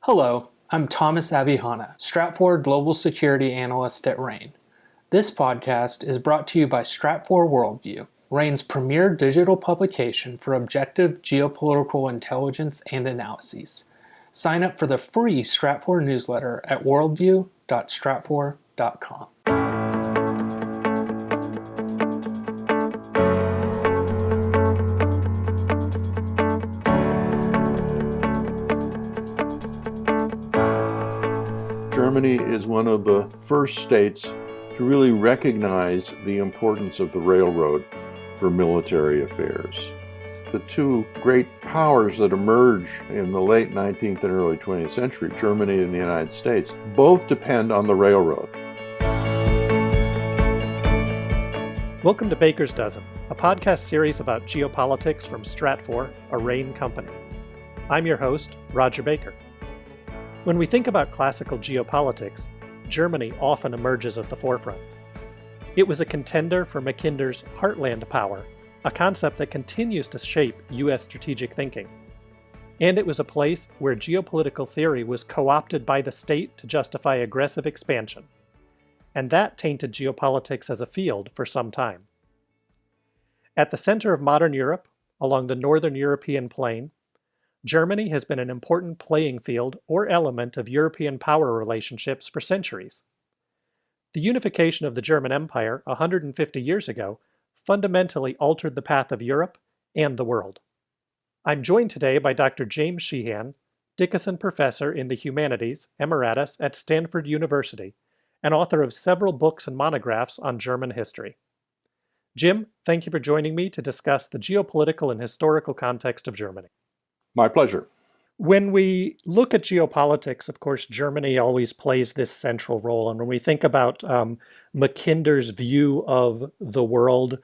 Hello, I'm Thomas Abihana, Stratfor Global Security Analyst at RANE. This podcast is brought to you by Stratfor Worldview, RANE's premier digital publication for objective geopolitical intelligence and analyses. Sign up for the free Stratfor newsletter at worldview.stratfor.com. Germany is one of the first states to really recognize the importance of the railroad for military affairs. The two great powers that emerge in the late 19th and early 20th century, Germany and the United States, both depend on the railroad. Welcome to Baker's Dozen, a podcast series about geopolitics from Stratfor, a RANE company. I'm your host, Roger Baker. When we think about classical geopolitics, Germany often emerges at the forefront. It was a contender for Mackinder's Heartland Power, a concept that continues to shape U.S. strategic thinking. And it was a place where geopolitical theory was co-opted by the state to justify aggressive expansion. And that tainted geopolitics as a field for some time. At the center of modern Europe, along the northern European plain, Germany has been an important playing field or element of European power relationships for centuries. The unification of the German Empire 150 years ago fundamentally altered the path of Europe and the world. I'm joined today by Dr. James Sheehan, Dickinson Professor in the Humanities, Emeritus at Stanford University, and author of several books and monographs on German history. Jim, thank you for joining me to discuss the geopolitical and historical context of Germany. My pleasure. When we look at geopolitics, of course, Germany always plays this central role. And when we think about Mackinder's view of the world,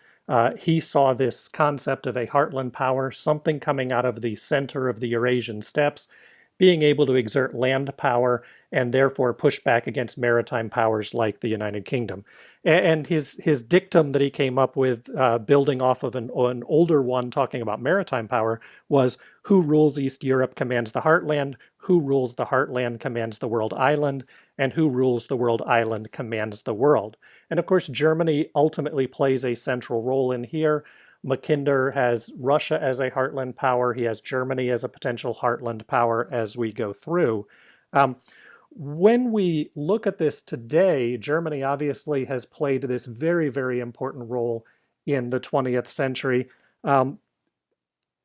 he saw this concept of a Heartland Power, something coming out of the center of the Eurasian steppes, being able to exert land power and therefore push back against maritime powers like the United Kingdom. And his dictum that he came up with, building off of an older one talking about maritime power, was who rules East Europe commands the heartland, who rules the heartland commands the world island, and who rules the world island commands the world. And of course, Germany ultimately plays a central role in here. Mackinder has Russia as a heartland power. He has Germany as a potential heartland power as we go through. When we look at this today, Germany obviously has played this very, very important role in the 20th century.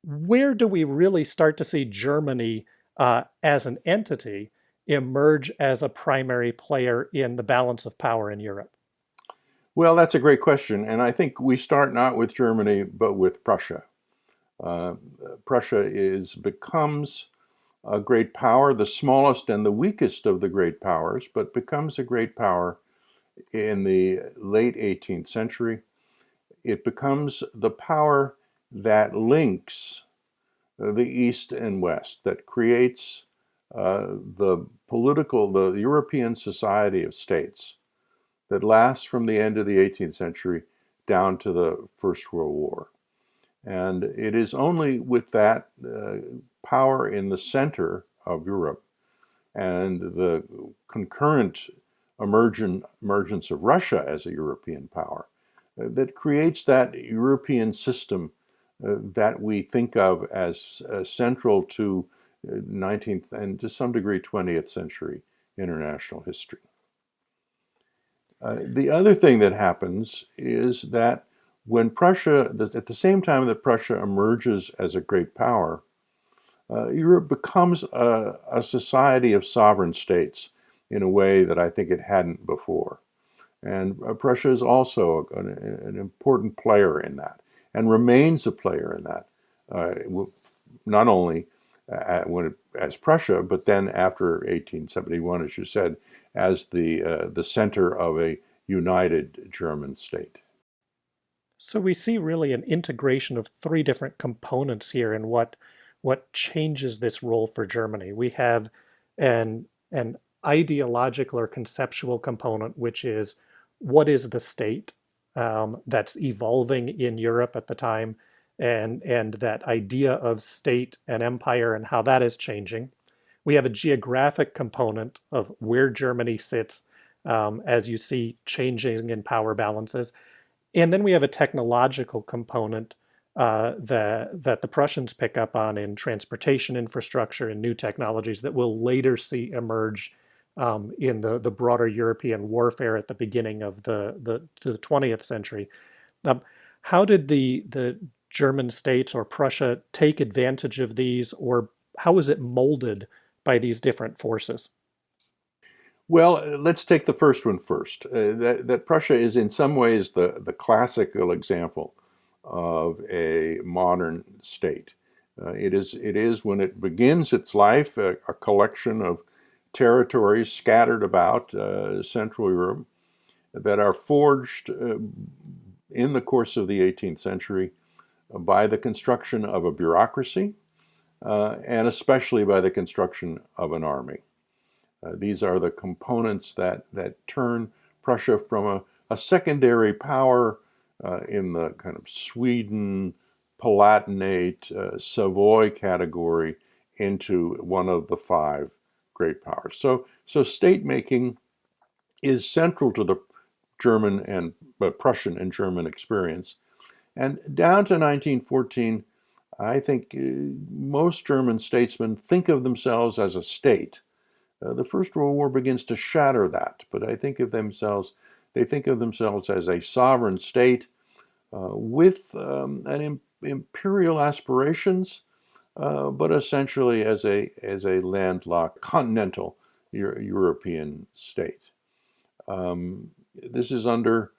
Where do we really start to see Germany as an entity emerge as a primary player in the balance of power in Europe? Well, that's a great question, and I think we start not with Germany, but with Prussia. Prussia becomes a great power, the smallest and the weakest of the great powers, but becomes a great power in the late 18th century. It becomes the power that links the East and West, that creates the European society of states that lasts from the end of the 18th century down to the First World War. And it is only with that power in the center of Europe and the concurrent emergence of Russia as a European power that creates that European system that we think of as central to 19th and to some degree 20th century international history. The other thing that happens is that when Prussia, at the same time that Prussia emerges as a great power, Europe becomes a society of sovereign states in a way that I think it hadn't before. And Prussia is also an important player in that and remains a player in that, not only as Prussia, but then after 1871, as you said, as the center of a united German state. So we see really an integration of three different components here in what changes this role for Germany. We have an ideological or conceptual component, which is what is the state that's evolving in Europe at the time, and that idea of state and empire and how that is changing. We have a geographic component of where Germany sits as you see changing in power balances. And then we have a technological component that the Prussians pick up on in transportation infrastructure and new technologies that we'll later see emerge in the broader European warfare at the beginning of the 20th century. How did the German states or Prussia take advantage of these, or how was it molded by these different forces? Well, let's take the first one first. That Prussia is in some ways the classical example of a modern state. It is when it begins its life a collection of territories scattered about Central Europe that are forged in the course of the 18th century by the construction of a bureaucracy and especially by the construction of an army. These are the components that turn Prussia from a secondary power in the kind of Sweden, Palatinate, Savoy category into one of the five great powers. So state making is central to the German and Prussian and German experience. And down to 1914, I think most German statesmen think of themselves as a state. The First World War begins to shatter that, but they think of themselves as a sovereign state with imperial aspirations, but essentially as a landlocked continental European state. This is under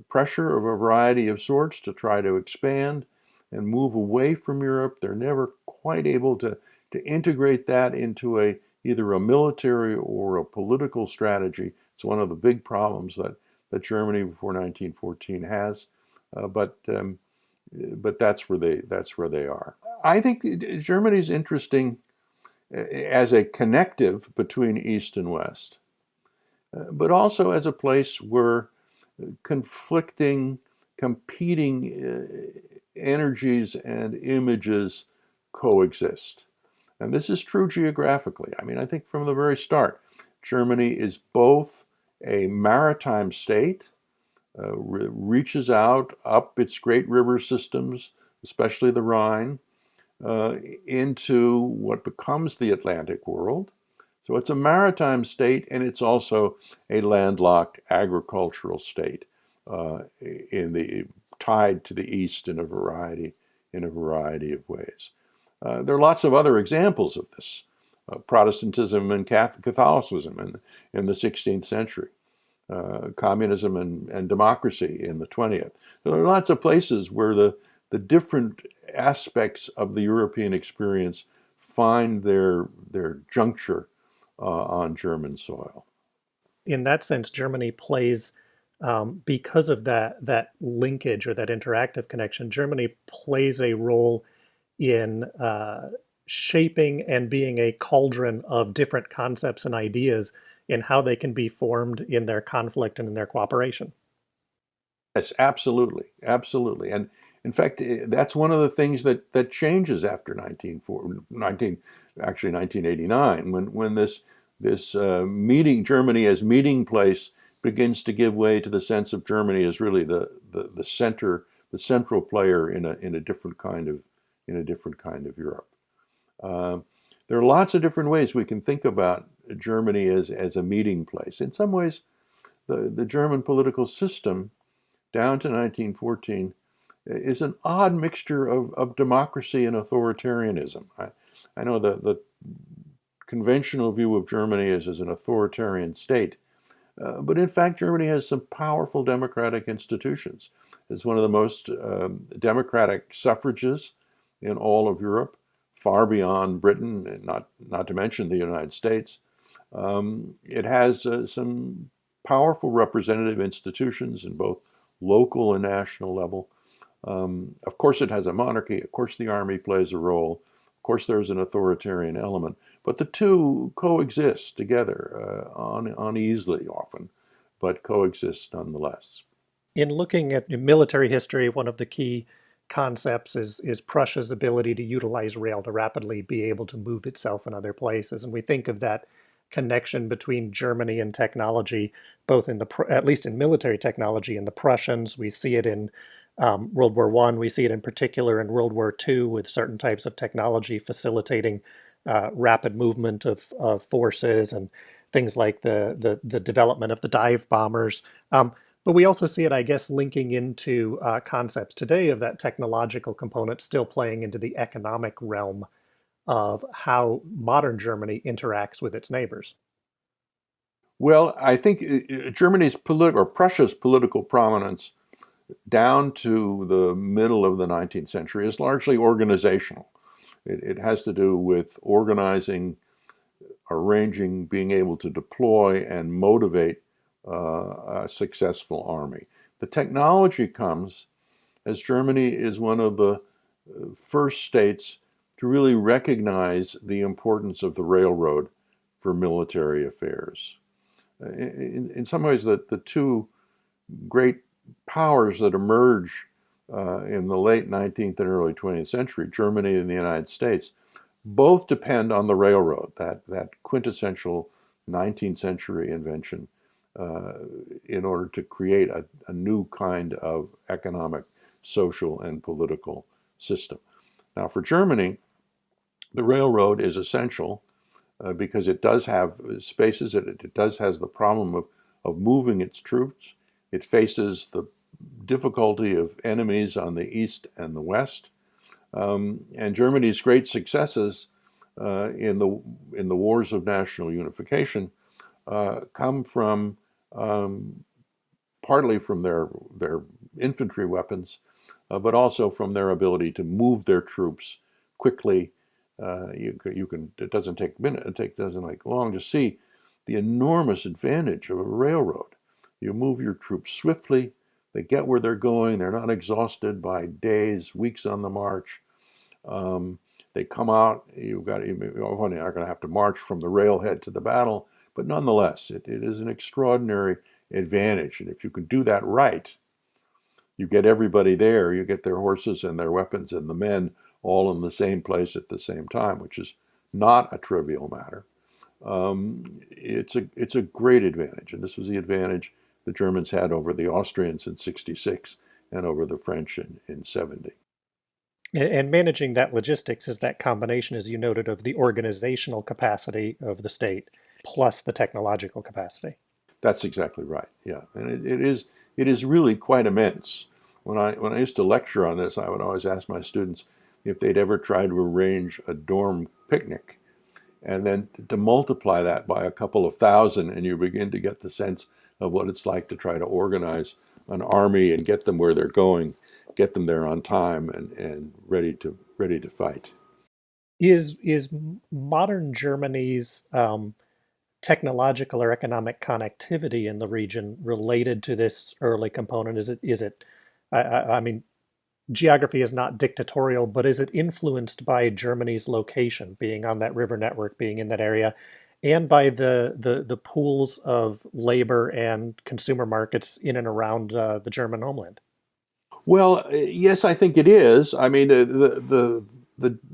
pressure of a variety of sorts to try to expand and move away from Europe. They're never quite able to integrate that into either a military or a political strategy. It's one of the big problems that Germany before 1914 has, but that's where they are. I think Germany is interesting as a connective between East and West, but also as a place where conflicting, competing energies and images coexist. And this is true geographically. I mean, I think from the very start, Germany is both a maritime state, reaches out up its great river systems, especially the Rhine, into what becomes the Atlantic world. So it's a maritime state, and it's also a landlocked agricultural state, tied to the east in a variety of ways. There are lots of other examples of this. Protestantism and Catholicism in the 16th century, communism and democracy in the 20th. So there are lots of places where the different aspects of the European experience find their juncture on German soil. In that sense, Germany plays, because of that linkage or that interactive connection, Germany plays a role in shaping and being a cauldron of different concepts and ideas in how they can be formed in their conflict and in their cooperation. Yes, absolutely. And in fact, that's one of the things that changes after 1989, when this Germany as meeting place begins to give way to the sense of Germany as really the central player in a different kind of Europe. There are lots of different ways we can think about Germany as a meeting place. In some ways, the German political system down to 1914 is an odd mixture of democracy and authoritarianism. I know the conventional view of Germany is as an authoritarian state, but in fact, Germany has some powerful democratic institutions. It's one of the most democratic suffrages in all of Europe, far beyond Britain, and not to mention the United States. It has some powerful representative institutions in both local and national level. Of course, it has a monarchy. Of course, the army plays a role. Of course, there's an authoritarian element. But the two coexist together, uneasily often, but coexist nonetheless. In looking at military history, one of the key concepts is Prussia's ability to utilize rail to rapidly be able to move itself in other places. And we think of that connection between Germany and technology, both in at least in military technology, in the Prussians. We see it in World War I. We see it in particular in World War II with certain types of technology facilitating rapid movement of forces and things like the development of the dive bombers. But we also see it, I guess, linking into concepts today of that technological component still playing into the economic realm of how modern Germany interacts with its neighbors. Well, I think Germany's or Prussia's political prominence down to the middle of the 19th century is largely organizational. It has to do with organizing, arranging, being able to deploy and motivate a successful army. The technology comes as Germany is one of the first states to really recognize the importance of the railroad for military affairs. In some ways, the two great powers that emerge in the late 19th and early 20th century, Germany and the United States, both depend on the railroad, that quintessential 19th century invention, in order to create a new kind of economic, social, and political system. Now, for Germany, the railroad is essential because it does have spaces, it does has the problem of moving its troops. It faces the difficulty of enemies on the east and the west. And Germany's great successes in the wars of national unification come from partly from their infantry weapons, but also from their ability to move their troops quickly. It doesn't take a minute, it doesn't take long to see the enormous advantage of a railroad. You move your troops swiftly, they get where they're going, they're not exhausted by days, weeks on the march. They come out, you're not going to have to march from the railhead to the battle, but nonetheless, it is an extraordinary advantage. And if you can do that right, you get everybody there, you get their horses and their weapons and the men all in the same place at the same time, which is not a trivial matter. It's a great advantage, and this was the advantage the Germans had over the Austrians in '66 and over the French in '70. And managing that logistics is that combination, as you noted, of the organizational capacity of the state plus the technological capacity. That's exactly right. Yeah, and it is really quite immense. When I used to lecture on this, I would always ask my students if they'd ever tried to arrange a dorm picnic, and then to multiply that by a couple of thousand, and you begin to get the sense of what it's like to try to organize an army and get them where they're going, get them there on time and ready to fight. Is modern Germany's technological or economic connectivity in the region related to this early component? Is it? I mean, geography is not dictatorial, but is it influenced by Germany's location, being on that river network, being in that area, and by the pools of labor and consumer markets in and around the German homeland? Well, yes, I think it is. I mean, the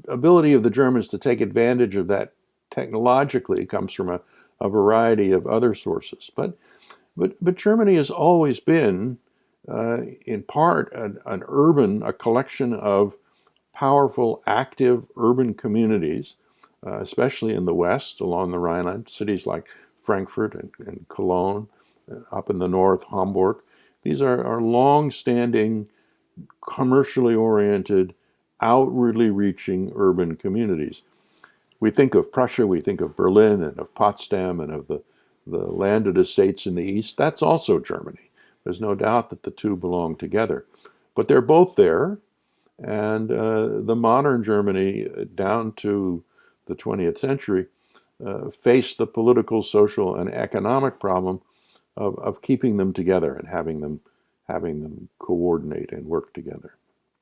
ability of the Germans to take advantage of that technologically comes from a variety of other sources. But Germany has always been, in part, a collection of powerful, active urban communities, especially in the West, along the Rhineland, cities like Frankfurt and Cologne, up in the north, Hamburg. These are long-standing, commercially oriented, outwardly reaching urban communities. We think of Prussia, we think of Berlin and of Potsdam and of the landed estates in the east. That's also Germany. There's no doubt that the two belong together. But they're both there, and the modern Germany, down to the 20th century, faced the political, social, and economic problem of keeping them together and having them coordinate and work together.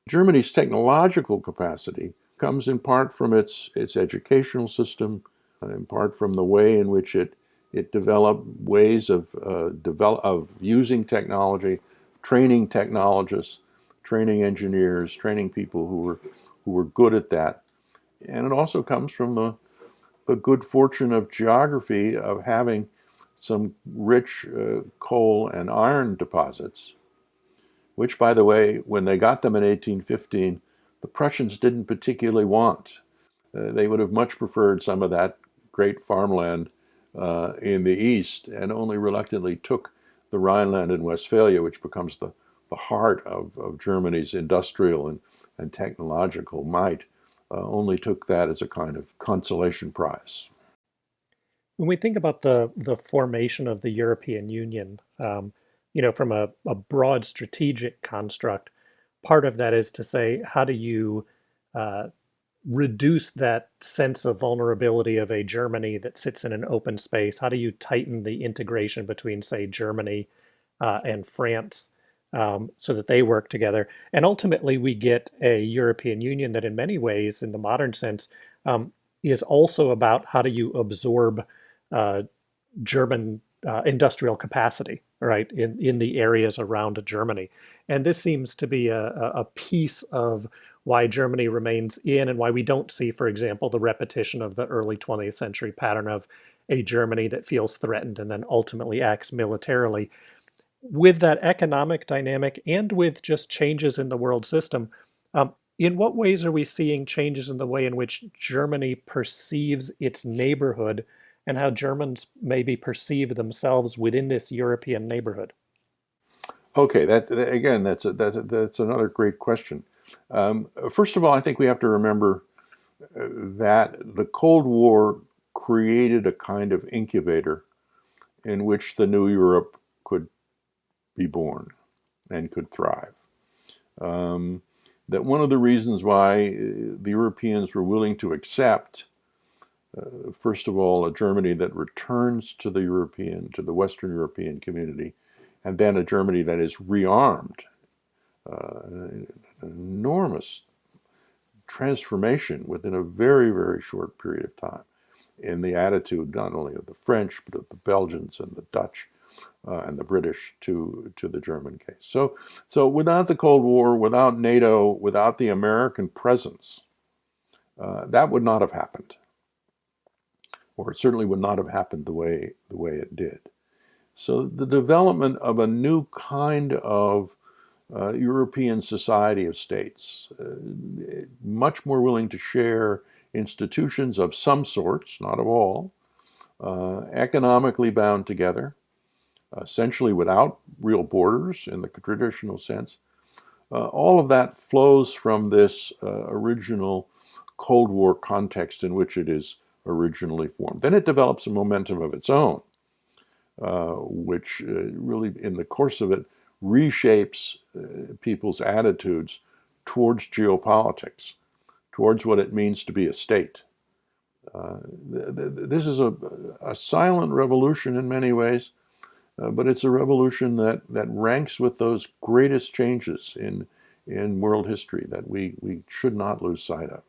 Germany's technological capacity comes in part from its educational system, in part from the way in which it developed ways of using technology, training technologists, training engineers, training people who were good at that. And it also comes from the good fortune of geography of having some rich coal and iron deposits, which, by the way, when they got them in 1815, the Prussians didn't particularly want. They would have much preferred some of that great farmland in the east, and only reluctantly took the Rhineland and Westphalia, which becomes the heart of Germany's industrial and technological might, only took that as a kind of consolation prize. When we think about the formation of the European Union, from a broad strategic construct, part of that is to say, how do you reduce that sense of vulnerability of a Germany that sits in an open space? How do you tighten the integration between, say, Germany and France so that they work together? And ultimately, we get a European Union that in many ways, in the modern sense, is also about how do you absorb German industrial capacity, right, in the areas around Germany. And this seems to be a piece of why Germany remains in, and why we don't see, for example, the repetition of the early 20th century pattern of a Germany that feels threatened and then ultimately acts militarily. With that economic dynamic and with just changes in the world system, in what ways are we seeing changes in the way in which Germany perceives its neighborhood, and how Germans maybe perceive themselves within this European neighborhood? Okay, that's another great question. First of all, I think we have to remember that the Cold War created a kind of incubator in which the new Europe could be born and could thrive. That one of the reasons why the Europeans were willing to accept, first of all, a Germany that returns to the Western European community, and then a Germany that is rearmed, an enormous transformation within a very, very short period of time in the attitude not only of the French, but of the Belgians and the Dutch and the British to the German case. So without the Cold War, without NATO, without the American presence, that would not have happened. Or it certainly would not have happened the way it did. So the development of a new kind of European society of states, much more willing to share institutions of some sorts, not of all, economically bound together, essentially without real borders in the traditional sense. All of that flows from this original Cold War context in which it is originally formed. Then it develops a momentum of its own, which really, in the course of it, reshapes people's attitudes towards geopolitics, towards what it means to be a state. This is a silent revolution in many ways, but it's a revolution that ranks with those greatest changes in world history that we should not lose sight of.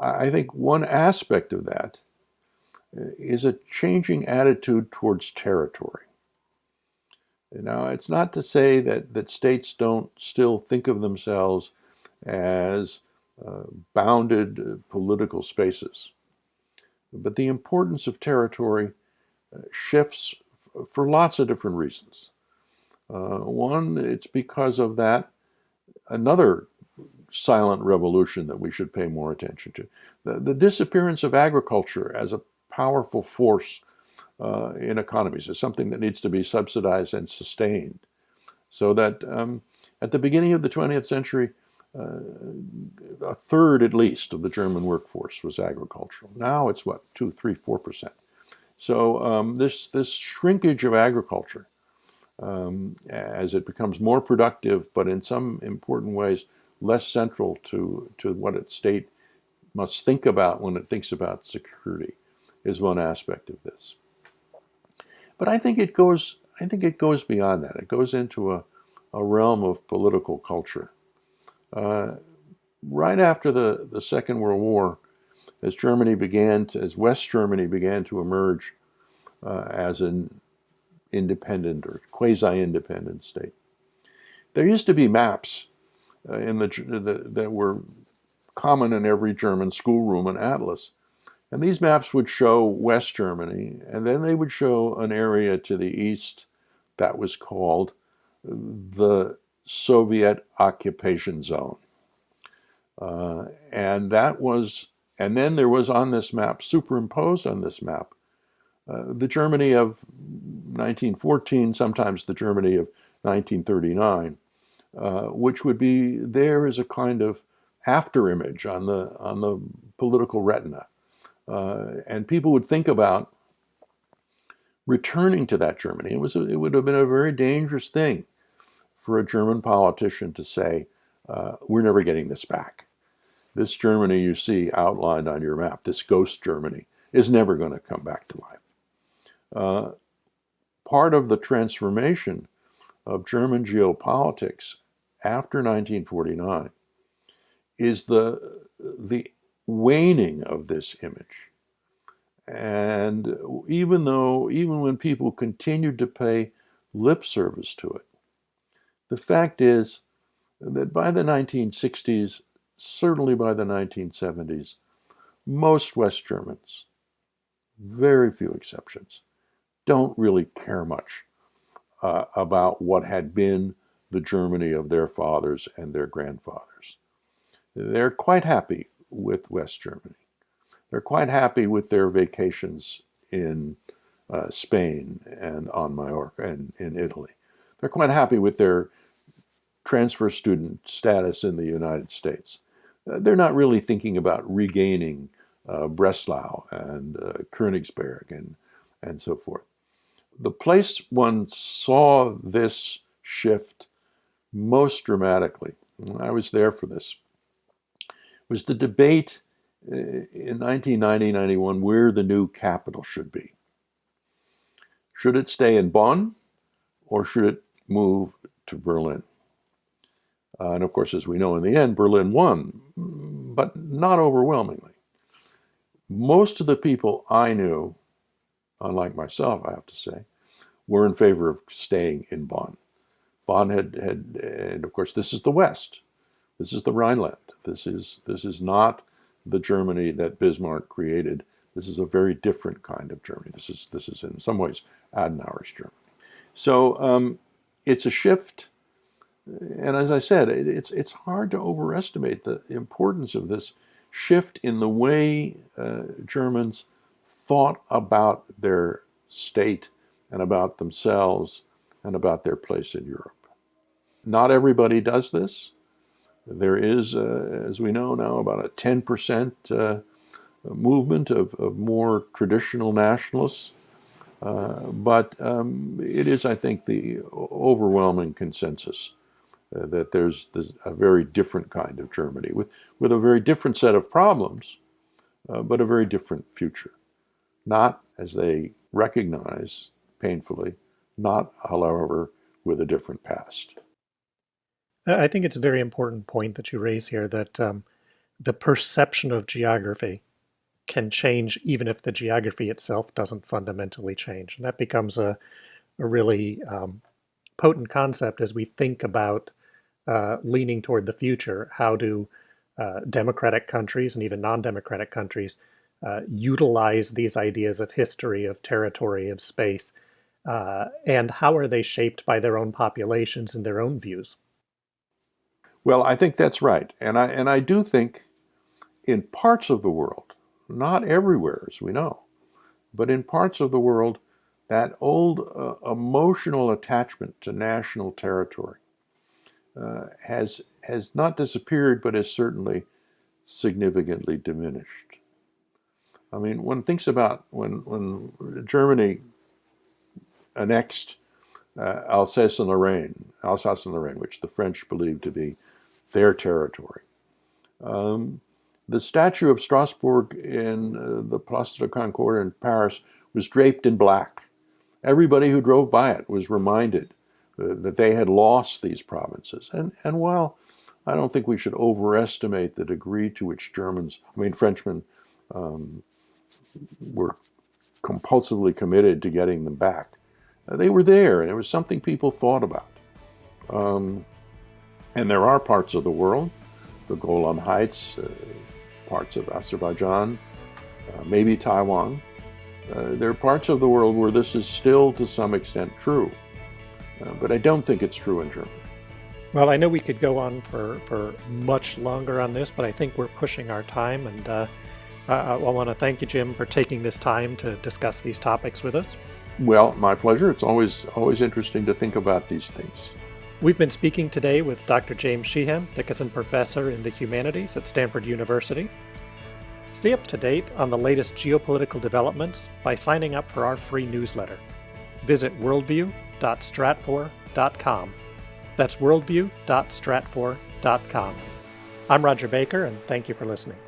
I think one aspect of that is a changing attitude towards territory. Now, it's not to say that states don't still think of themselves as bounded political spaces, but the importance of territory shifts for lots of different reasons. One, it's because of that another silent revolution that we should pay more attention to. The disappearance of agriculture as a powerful force in economies is something that needs to be subsidized and sustained. So that at the beginning of the 20th century, a third at least of the German workforce was agricultural. Now it's what, 2, 3, 4%. So this shrinkage of agriculture, as it becomes more productive, but in some important ways less central to what a state must think about when it thinks about security, is one aspect of this. But I think it goes beyond that. It goes into a realm of political culture. Right after the Second World War, as West Germany began to emerge as an independent or quasi-independent state, there used to be maps that were common in every German schoolroom and atlas. And these maps would show West Germany, and then they would show an area to the east that was called the Soviet occupation zone. And then there was on this map, superimposed on this map, the Germany of 1914, sometimes the Germany of 1939, which would be there as a kind of after image on the political retina. And people would think about returning to that Germany. It would have been a very dangerous thing for a German politician to say, we're never getting this back. This Germany you see outlined on your map, this ghost Germany, is never going to come back to life. Part of the transformation of German geopolitics after 1949 is the waning of this image. And even when people continued to pay lip service to it, the fact is that by the 1960s, certainly by the 1970s, most West Germans, very few exceptions, don't really care much about what had been the Germany of their fathers and their grandfathers. They're quite happy with West Germany. They're quite happy with their vacations in Spain and on Majorca and in Italy. They're quite happy with their transfer student status in the United States. They're not really thinking about regaining Breslau and Königsberg and so forth. The place one saw this shift most dramatically, and I was there for this, was the debate in 1990-91 where the new capital should be. Should it stay in Bonn or should it move to Berlin? And of course, as we know, in the end, Berlin won, but not overwhelmingly. Most of the people I knew, unlike myself, I have to say, were in favor of staying in Bonn. Bonn and of course, this is the West. This is the Rhineland. This is not the Germany that Bismarck created. This is a very different kind of Germany. This is in some ways Adenauer's Germany. So it's a shift. And as I said, it's hard to overestimate the importance of this shift in the way Germans thought about their state and about themselves and about their place in Europe. Not everybody does this. There is, as we know now, about a 10% movement of more traditional nationalists. But it is, I think, the overwhelming consensus that there's a very different kind of Germany with a very different set of problems, but a very different future. Not, as they recognize painfully, not, however, with a different past. I think it's a very important point that you raise here, that the perception of geography can change even if the geography itself doesn't fundamentally change. And that becomes a really potent concept as we think about leaning toward the future. How do democratic countries and even non-democratic countries utilize these ideas of history, of territory, of space, and how are they shaped by their own populations and their own views? Well, I think that's right. And I do think in parts of the world, not everywhere, as we know, but in parts of the world, that old emotional attachment to national territory has not disappeared, but has certainly significantly diminished. I mean, one thinks about when Germany annexed Alsace and Lorraine, which the French believed to be their territory. The statue of Strasbourg in the Place de la Concorde in Paris was draped in black. Everybody who drove by it was reminded that they had lost these provinces. And while I don't think we should overestimate the degree to which Frenchmen were compulsively committed to getting them back, they were there, and it was something people thought about. And there are parts of the world, the Golan Heights, parts of Azerbaijan, maybe Taiwan. There are parts of the world where this is still to some extent true, but I don't think it's true in Germany. Well, I know we could go on for much longer on this, but I think we're pushing our time, and I want to thank you, Jim, for taking this time to discuss these topics with us. Well, my pleasure. It's always interesting to think about these things. We've been speaking today with Dr. James Sheehan, Dickinson Professor in the Humanities at Stanford University. Stay up to date on the latest geopolitical developments by signing up for our free newsletter. Visit worldview.stratfor.com. That's worldview.stratfor.com. I'm Roger Baker, and thank you for listening.